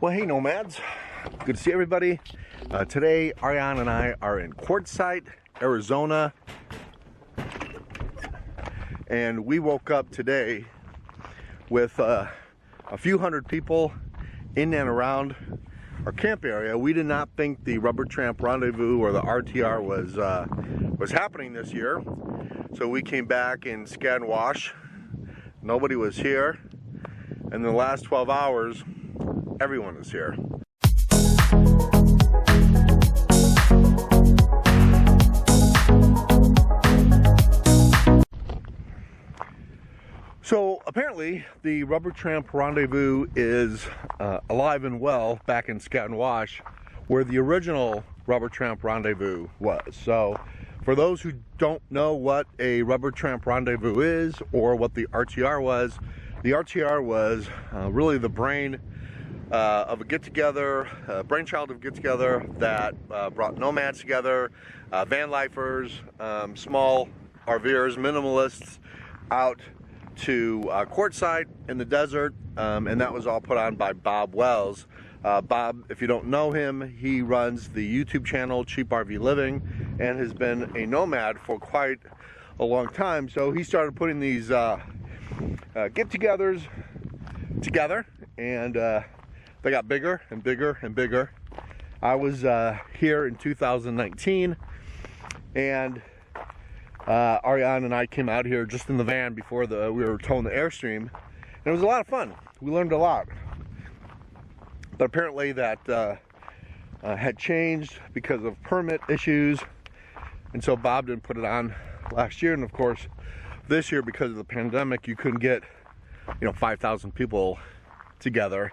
Well, hey Nomads, good to see everybody. Today Ariane and I are in Quartzsite, Arizona, and we woke up today with a few hundred people in and around our camp area. We did not think the Rubber Tramp Rendezvous or the RTR was happening this year, so we came back in Scaddan Wash. Nobody was here, and in the last 12 hours everyone is here. So apparently the Rubber Tramp Rendezvous is alive and well back in Scaddan Wash, where the original Rubber Tramp Rendezvous was. So for those who don't know what a Rubber Tramp Rendezvous is or what the RTR was, the RTR was really the brain of a get-together, brainchild of a get-together that brought nomads together, van lifers, small RVers, minimalists out to Quatrzite in the desert, and that was all put on by Bob Wells. Bob, if you don't know him, he runs the YouTube channel Cheap RV Living and has been a nomad for quite a long time. So he started putting these get-togethers together, and they got bigger and bigger and bigger. I was here in 2019, and Ariane and I came out here just in the van before we were towing the Airstream, and it was a lot of fun. We learned a lot, but apparently that had changed because of permit issues, and so Bob didn't put it on last year. And of course this year, because of the pandemic, you couldn't get 5,000 people together.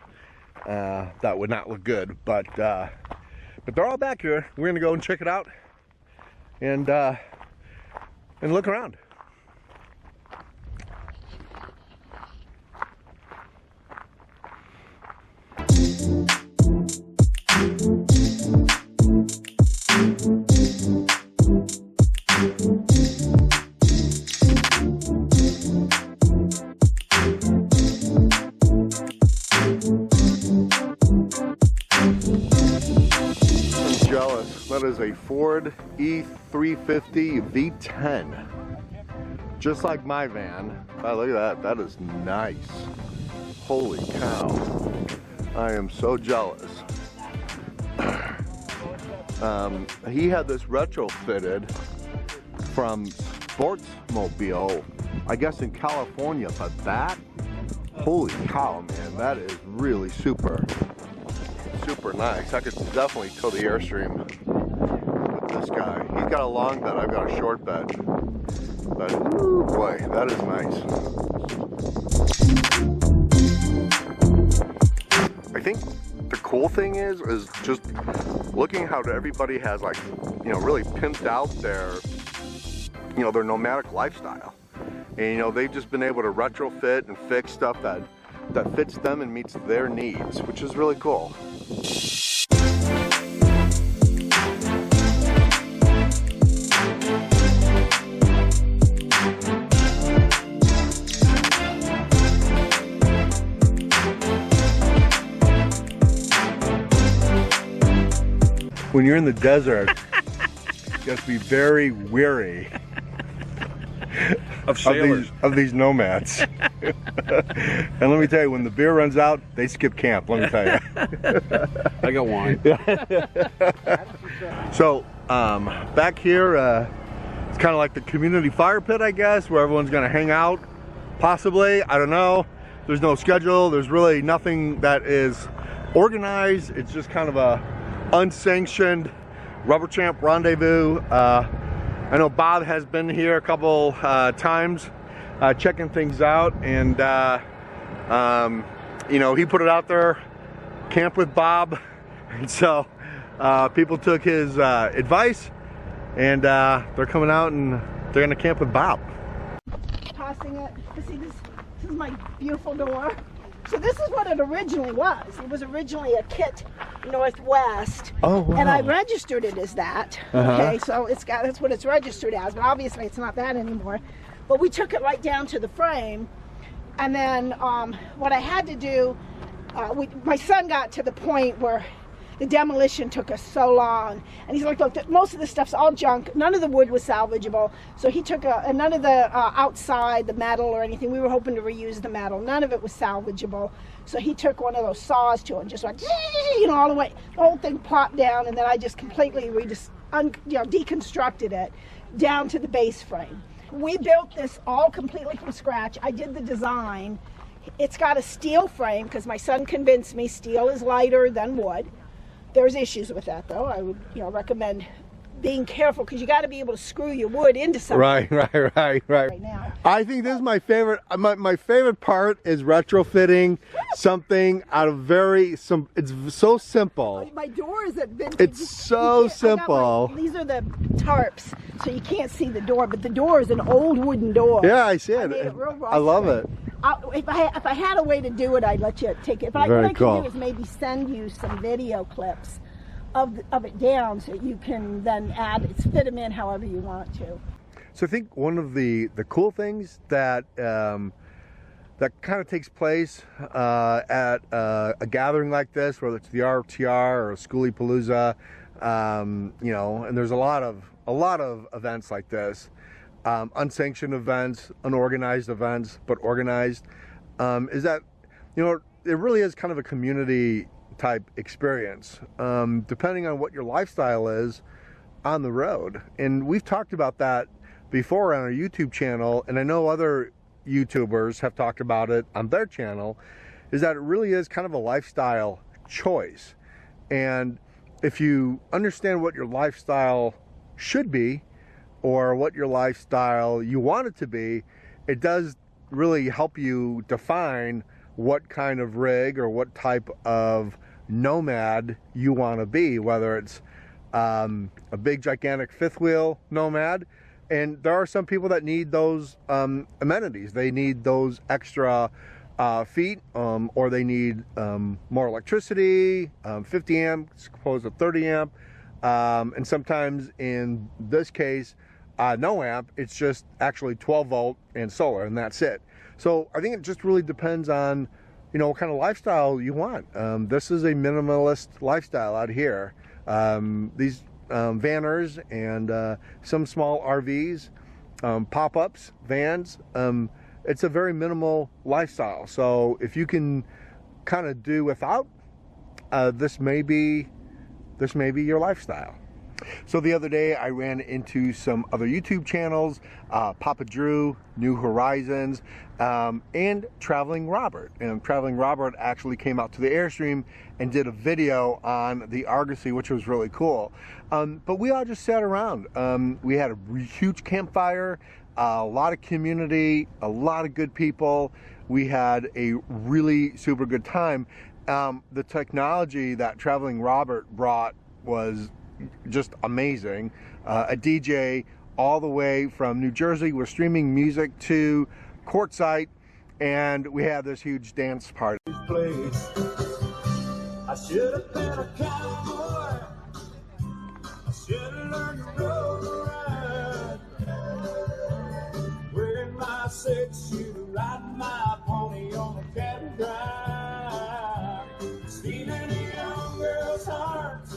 That would not look good, but they're all back here. We're gonna go and check it out and look around. That is a Ford E350 V10, just like my van. Oh, look at that. That is nice. Holy cow. I am so jealous. He had this retrofitted from Sportsmobile, I guess in California, but that, holy cow, man, that is really super nice. I could definitely tow the Airstream with this guy. He's got a long bed, I've got a short bed. But ooh, boy, that is nice. I think the cool thing is just looking how everybody has really pimped out their nomadic lifestyle. And they've just been able to retrofit and fix stuff that fits them and meets their needs, which is really cool. When you're in the desert, you have to be very wary of these nomads. And let me tell you, when the beer runs out, they skip camp, let me tell you. I got wine. So, back here, it's kind of like the community fire pit, I guess, where everyone's going to hang out, possibly. I don't know. There's no schedule. There's really nothing that is organized. It's just kind of a unsanctioned Rubber Tramp Rendezvous. I know Bob has been here a couple times checking things out, and he put it out there, camp with Bob, and so people took his advice, and they're coming out and they're gonna camp with Bob. Tossing it. See, this is my beautiful door. So this is what it originally was. It was originally a Kit Northwest. Oh, wow. And I registered it as that. Okay, so that's what it's registered as, but obviously it's not that anymore. But we took it right down to the frame, and then what I had to do my son got to the point where the demolition took us so long, and he's like, look, most of the stuff's all junk. None of the wood was salvageable. So he took and none of the outside, the metal or anything. We were hoping to reuse the metal. None of it was salvageable. So he took one of those saws to it and just went, you know, all the way. The whole thing plopped down, and then I just completely deconstructed it down to the base frame. We built this all completely from scratch. I did the design. It's got a steel frame because my son convinced me steel is lighter than wood. There's issues with that, though. I would, recommend being careful because you got to be able to screw your wood into something. Right now. I think this is my favorite. My favorite part is retrofitting something out of it's so simple. My door is at vintage. It's so simple. These are the tarps, so you can't see the door, but the door is an old wooden door. Yeah, I see it. I love it. If I had a way to do it, I'd let you take it. But what I can do is maybe send you some video clips of it down, so you can then fit them in however you want to. So I think one of the cool things that that kind of takes place at a gathering like this, whether it's the RTR or a Schoolie Palooza, and there's a lot of events like this. Unsanctioned events, unorganized events, but organized, is that, it really is kind of a community type experience, depending on what your lifestyle is on the road. And we've talked about that before on our YouTube channel, and I know other YouTubers have talked about it on their channel, is that it really is kind of a lifestyle choice. And if you understand what your lifestyle should be, or what your lifestyle you want it to be, it does really help you define what kind of rig or what type of nomad you want to be, whether it's a big gigantic fifth wheel nomad. And there are some people that need those amenities. They need those extra feet, or they need more electricity, 50 amp as opposed to 30 amp. And sometimes in this case, no amp, it's just actually 12 volt and solar, and that's it. So I think it just really depends on, what kind of lifestyle you want. This is a minimalist lifestyle out here. These vanners and some small RVs, pop-ups, vans, it's a very minimal lifestyle. So if you can kind of do without, this may be your lifestyle. So the other day I ran into some other YouTube channels, Papa Drew, New Horizons, and Traveling Robert. And Traveling Robert actually came out to the Airstream and did a video on the Argosy, which was really cool. But we all just sat around. We had a huge campfire, a lot of community, a lot of good people. We had a really super good time. The technology that Traveling Robert brought was just amazing. A DJ all the way from New Jersey was streaming music to Quartzsite, and we had this huge dance party. I should have been a cowboy. I should have learned to roll around. Wearing my 6-shooter, riding my pony on the cattle drive, stealing a young girl's heart.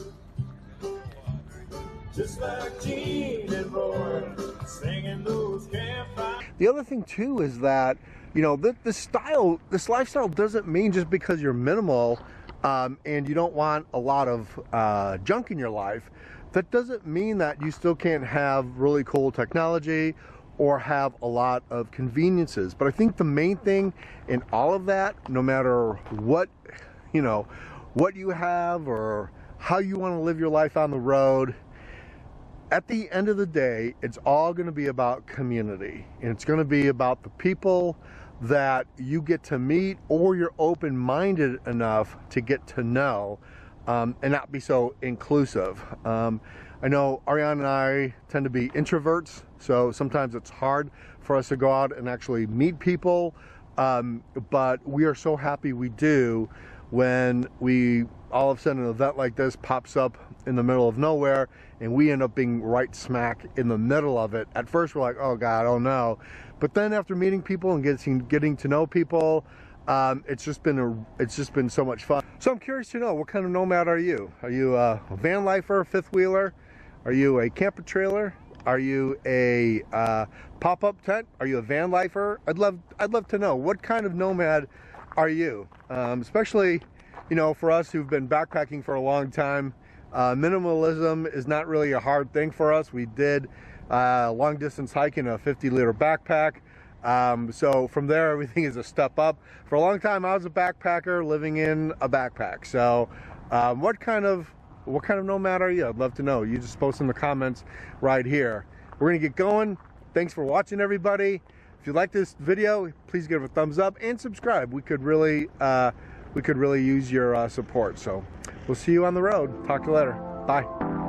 Just like Gene and Roy, singing those campfires. The other thing too is that, this lifestyle doesn't mean just because you're minimal and you don't want a lot of junk in your life, that doesn't mean that you still can't have really cool technology or have a lot of conveniences. But I think the main thing in all of that, no matter what, what you have or how you want to live your life on the road, at the end of the day, it's all going to be about community, and it's going to be about the people that you get to meet, or you're open-minded enough to get to know, and not be so inclusive. I know Ariane and I tend to be introverts, so sometimes it's hard for us to go out and actually meet people, but we are so happy we do when we all of a sudden an event like this pops up in the middle of nowhere and we end up being right smack in the middle of it. At first we're like, oh God, oh no. But then after meeting people and getting to know people, It's just been so much fun. So I'm curious to know, what kind of nomad are you? Are you a van lifer, fifth wheeler? Are you a camper trailer? Are you a pop-up tent? Are you a van lifer? I'd love to know, what kind of nomad are you? Especially, you know, for us who've been backpacking for a long time, minimalism is not really a hard thing for us. We did long distance hike in a 50-liter backpack. So from there, everything is a step up. For a long time, I was a backpacker living in a backpack. So what kind of nomad are you? I'd love to know. You just post in the comments right here. We're gonna get going. Thanks for watching, everybody. If you like this video, please give it a thumbs up and subscribe. We could really use your support. So we'll see you on the road. Talk to you later. Bye.